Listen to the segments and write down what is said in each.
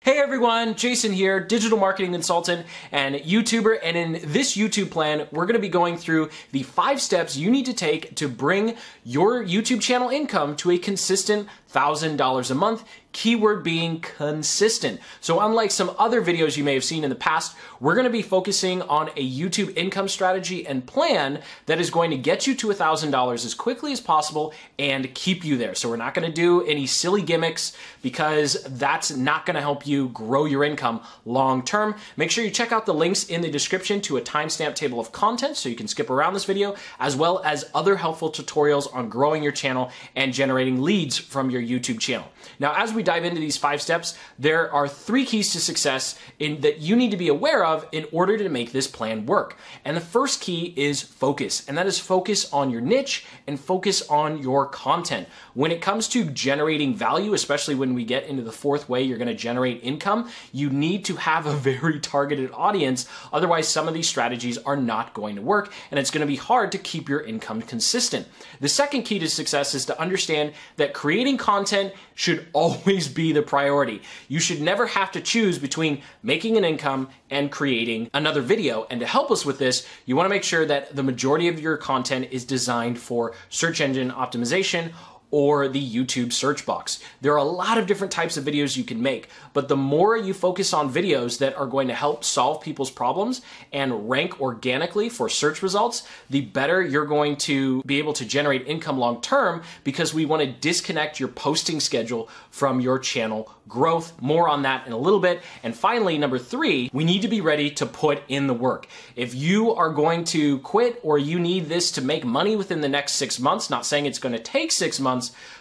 Hey everyone, Jason here, digital marketing consultant and YouTuber, and in this YouTube plan, we're gonna be going through the 5 steps you need to take to bring your YouTube channel income to a consistent $1,000 a month, keyword being consistent. So unlike some other videos you may have seen in the past, we're gonna be focusing on a YouTube income strategy and plan that is going to get you to $1,000 as quickly as possible and keep you there. So we're not gonna do any silly gimmicks because that's not gonna help you grow your income long term. Make sure you check out the links in the description to a timestamp table of content so you can skip around this video, as well as other helpful tutorials on growing your channel and generating leads from your YouTube channel. Now, as we dive into these 5 steps, there are 3 keys to success that you need to be aware of in order to make this plan work. And the first key is focus, and that is focus on your niche and focus on your content. When it comes to generating value, especially when we get into the 4th way you're gonna generate income, you need to have a very targeted audience. Otherwise, some of these strategies are not going to work, and it's gonna be hard to keep your income consistent. The second key to success is to understand that creating content should always be the priority. You should never have to choose between making an income and creating another video. And to help us with this, you wanna make sure that the majority of your content is designed for search engine optimization or the YouTube search box. There are a lot of different types of videos you can make, but the more you focus on videos that are going to help solve people's problems and rank organically for search results, the better you're going to be able to generate income long term, because we want to disconnect your posting schedule from your channel growth. More on that in a little bit. And finally, number 3, we need to be ready to put in the work. If you are going to quit or you need this to make money within the next 6 months, not saying it's going to take 6 months,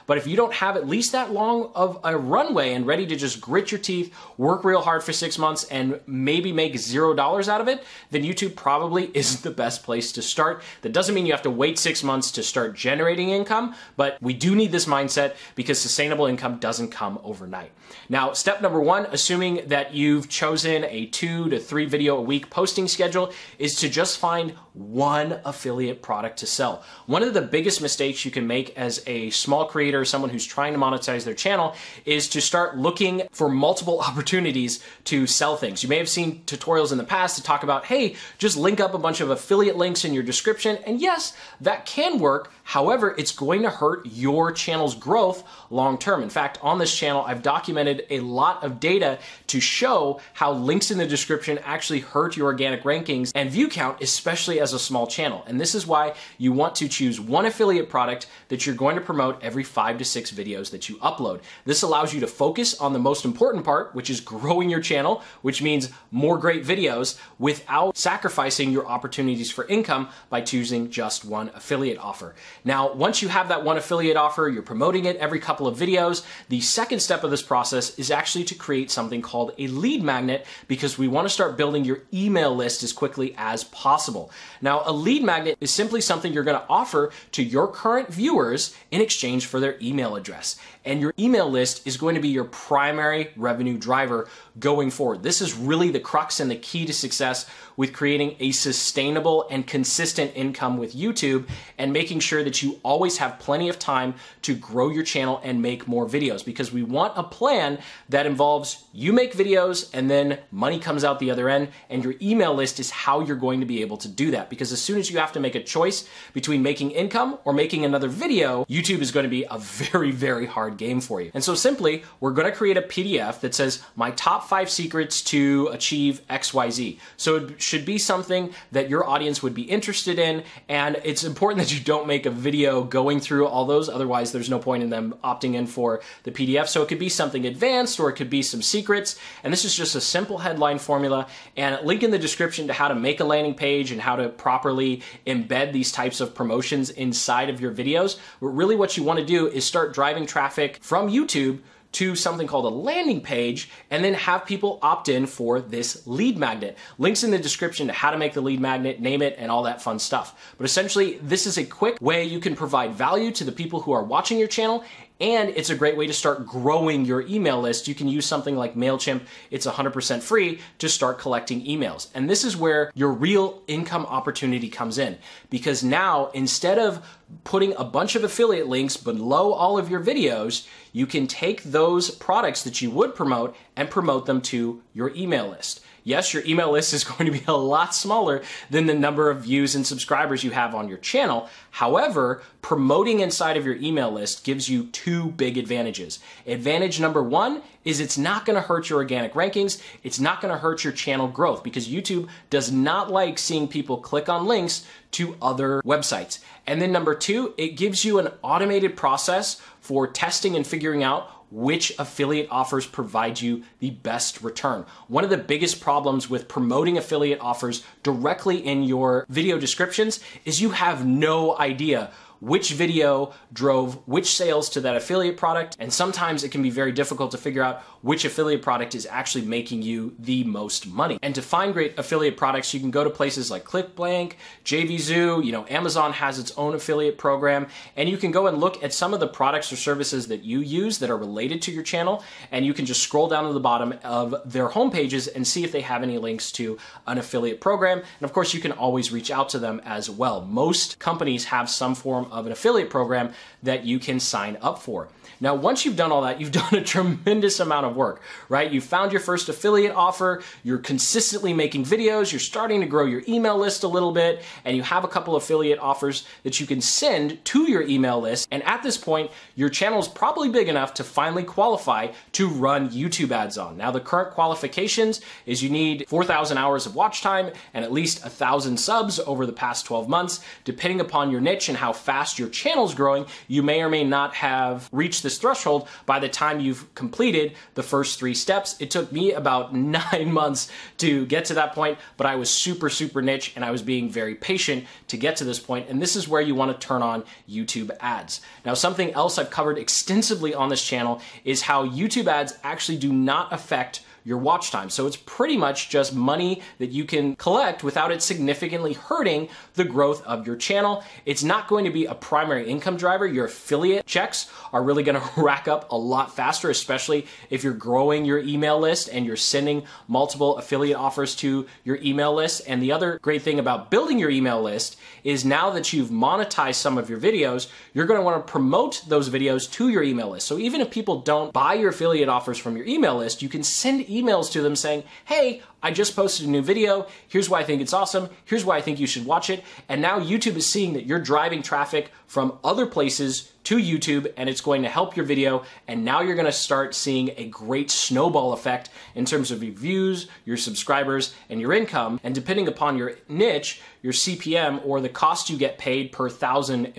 but if you don't have at least that long of a runway and ready to just grit your teeth, work real hard for 6 months and maybe make $0 out of it, then YouTube probably isn't the best place to start. That doesn't mean you have to wait 6 months to start generating income, but we do need this mindset because sustainable income doesn't come overnight. Now, step number 1, assuming that you've chosen a 2 to 3 video a week posting schedule, is to just find one affiliate product to sell. One of the biggest mistakes you can make as a small creator, someone who's trying to monetize their channel, is to start looking for multiple opportunities to sell things. You may have seen tutorials in the past to talk about, hey, just link up a bunch of affiliate links in your description. And yes, that can work. However, it's going to hurt your channel's growth long term. In fact, on this channel, I've documented a lot of data to show how links in the description actually hurt your organic rankings and view count, especially as a small channel. And this is why you want to choose one affiliate product that you're going to promote every 5 to 6 videos that you upload. This allows you to focus on the most important part, which is growing your channel, which means more great videos, without sacrificing your opportunities for income by choosing just one affiliate offer. Now, once you have that one affiliate offer, you're promoting it every couple of videos, the second step of this process is actually to create something called a lead magnet, because we want to start building your email list as quickly as possible. Now, a lead magnet is simply something you're going to offer to your current viewers in exchange for their email address. And your email list is going to be your primary revenue driver going forward. This is really the crux and the key to success with creating a sustainable and consistent income with YouTube, and making sure that you always have plenty of time to grow your channel and make more videos, because we want a plan that involves you make videos and then money comes out the other end, and your email list is how you're going to be able to do that. Because as soon as you have to make a choice between making income or making another video, YouTube is going to be a very, very hard game for you. And so simply, we're going to create a PDF that says my top 5 secrets to achieve XYZ. So it should be something that your audience would be interested in, and it's important that you don't make a video going through all those, otherwise there's no point in them opting in for the PDF. So it could be something advanced, or it could be some secrets, and this is just a simple headline formula, and a link in the description to how to make a landing page and how to properly embed these types of promotions inside of your videos. But really what you want to do is start driving traffic from YouTube to something called a landing page, and then have people opt in for this lead magnet. Links in the description to how to make the lead magnet, name it, and all that fun stuff. But essentially, this is a quick way you can provide value to the people who are watching your channel And it's a great way to start growing your email list. You can use something like MailChimp. It's 100% free to start collecting emails. And this is where your real income opportunity comes in, because now instead of putting a bunch of affiliate links below all of your videos, you can take those products that you would promote and promote them to your email list. Yes, your email list is going to be a lot smaller than the number of views and subscribers you have on your channel. However, promoting inside of your email list gives you two big advantages. Advantage number one is it's not going to hurt your organic rankings. It's not going to hurt your channel growth, because YouTube does not like seeing people click on links to other websites. And then number two, it gives you an automated process for testing and figuring out which affiliate offers provide you the best return. One of the biggest problems with promoting affiliate offers directly in your video descriptions is you have no idea which video drove which sales to that affiliate product, and sometimes it can be very difficult to figure out which affiliate product is actually making you the most money. And to find great affiliate products, you can go to places like ClickBank, JVZoo, Amazon has its own affiliate program, and you can go and look at some of the products or services that you use that are related to your channel, and you can just scroll down to the bottom of their homepages and see if they have any links to an affiliate program. And of course, you can always reach out to them as well. Most companies have some form of an affiliate program that you can sign up for. Now, once you've done all that, you've done a tremendous amount of work, right? You found your first affiliate offer, you're consistently making videos, you're starting to grow your email list a little bit, and you have a couple affiliate offers that you can send to your email list. And at this point, your channel is probably big enough to finally qualify to run YouTube ads on. Now, the current qualifications is you need 4,000 hours of watch time and at least 1,000 subs over the past 12 months. Depending upon your niche and how fast your channel's growing, you may or may not have reached this threshold by the time you've completed the first 3 steps. It took me about 9 months to get to that point, but I was super niche, and I was being very patient to get to this point. And this is where you want to turn on YouTube ads. Now, something else I've covered extensively on this channel is how YouTube ads actually do not affect your watch time. So it's pretty much just money that you can collect without it significantly hurting the growth of your channel. It's not going to be a primary income driver. Your affiliate checks are really going to rack up a lot faster, especially if you're growing your email list and you're sending multiple affiliate offers to your email list. And the other great thing about building your email list is now that you've monetized some of your videos, you're going to want to promote those videos to your email list. So even if people don't buy your affiliate offers from your email list, you can send emails to them saying, hey, I just posted a new video. Here's why I think it's awesome. Here's why I think you should watch it. And now YouTube is seeing that you're driving traffic from other places to YouTube, and it's going to help your video. And now you're going to start seeing a great snowball effect in terms of your views, your subscribers, and your income. And depending upon your niche, your CPM, or the cost you get paid per 1,000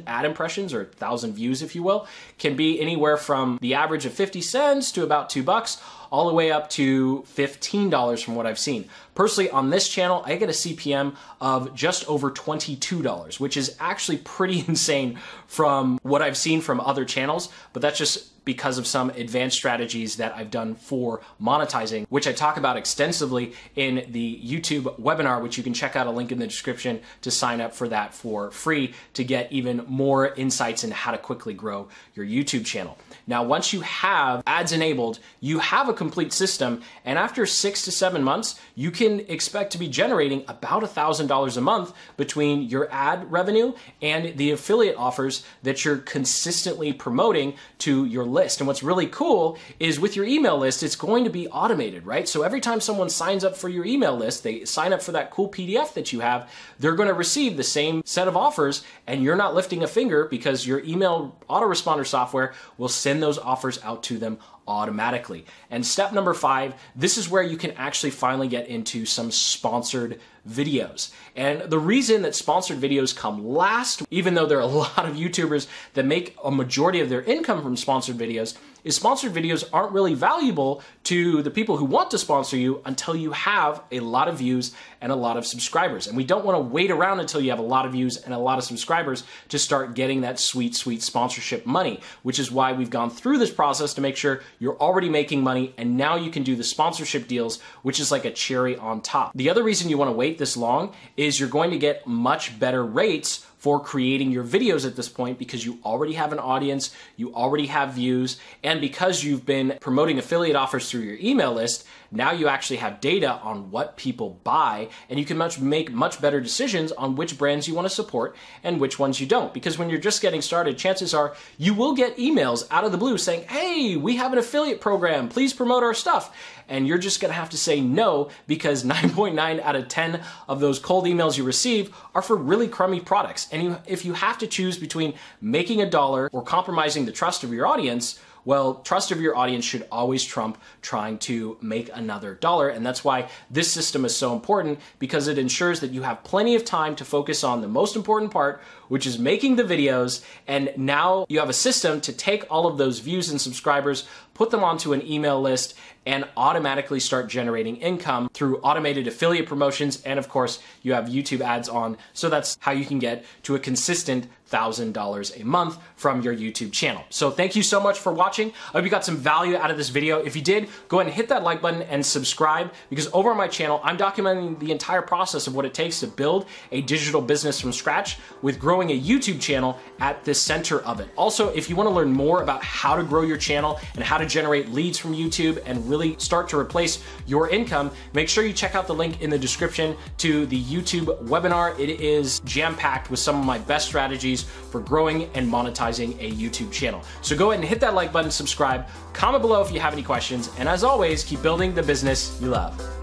ad impressions, or 1,000 views, if you will, can be anywhere from the average of 50 cents to about $2, all the way up to $15 from what I've seen. Personally, on this channel, I get a CPM of just over $22, which is actually pretty insane from what I've seen from other channels, but that's just because of some advanced strategies that I've done for monetizing, which I talk about extensively in the YouTube webinar, which you can check out, a link in the description to sign up for that for free to get even more insights into how to quickly grow your YouTube channel. Now, once you have ads enabled, you have a complete system, and after 6 to 7 months, you can expect to be generating about $1,000 a month between your ad revenue and the affiliate offers that you're consistently promoting to your list. And what's really cool is with your email list, it's going to be automated, right? So every time someone signs up for your email list, they sign up for that cool PDF that you have, they're going to receive the same set of offers, and you're not lifting a finger because your email autoresponder software will send those offers out to them automatically. And step number 5, this is where you can actually finally get into some sponsored videos. And the reason that sponsored videos come last, even though there are a lot of YouTubers that make a majority of their income from sponsored videos, is sponsored videos aren't really valuable to the people who want to sponsor you until you have a lot of views and a lot of subscribers. And we don't want to wait around until you have a lot of views and a lot of subscribers to start getting that sweet sponsorship money, which is why we've gone through this process to make sure you're already making money, and now you can do the sponsorship deals, which is like a cherry on top. The other reason you want to wait this long is you're going to get much better rates for creating your videos at this point because you already have an audience, you already have views, and because you've been promoting affiliate offers through your email list, now you actually have data on what people buy, and you can make much better decisions on which brands you want to support and which ones you don't. Because when you're just getting started, chances are you will get emails out of the blue saying, hey, we have an affiliate program, please promote our stuff. And you're just gonna have to say no because 9.9 out of 10 of those cold emails you receive are for really crummy products. And if you have to choose between making a dollar or compromising the trust of your audience, well, trust of your audience should always trump trying to make another dollar. And that's why this system is so important, because it ensures that you have plenty of time to focus on the most important part, which is making the videos. And now you have a system to take all of those views and subscribers, put them onto an email list, and automatically start generating income through automated affiliate promotions. And of course, you have YouTube ads on. So that's how you can get to a consistent $1,000 a month from your YouTube channel. So thank you so much for watching. I hope you got some value out of this video. If you did, go ahead and hit that like button and subscribe, because over on my channel, I'm documenting the entire process of what it takes to build a digital business from scratch, with growing a YouTube channel at the center of it. Also, if you want to learn more about how to grow your channel and how to generate leads from YouTube and really start to replace your income, make sure you check out the link in the description to the YouTube webinar. It is jam-packed with some of my best strategies for growing and monetizing a YouTube channel. So go ahead and hit that like button, subscribe, comment below if you have any questions, and as always, keep building the business you love.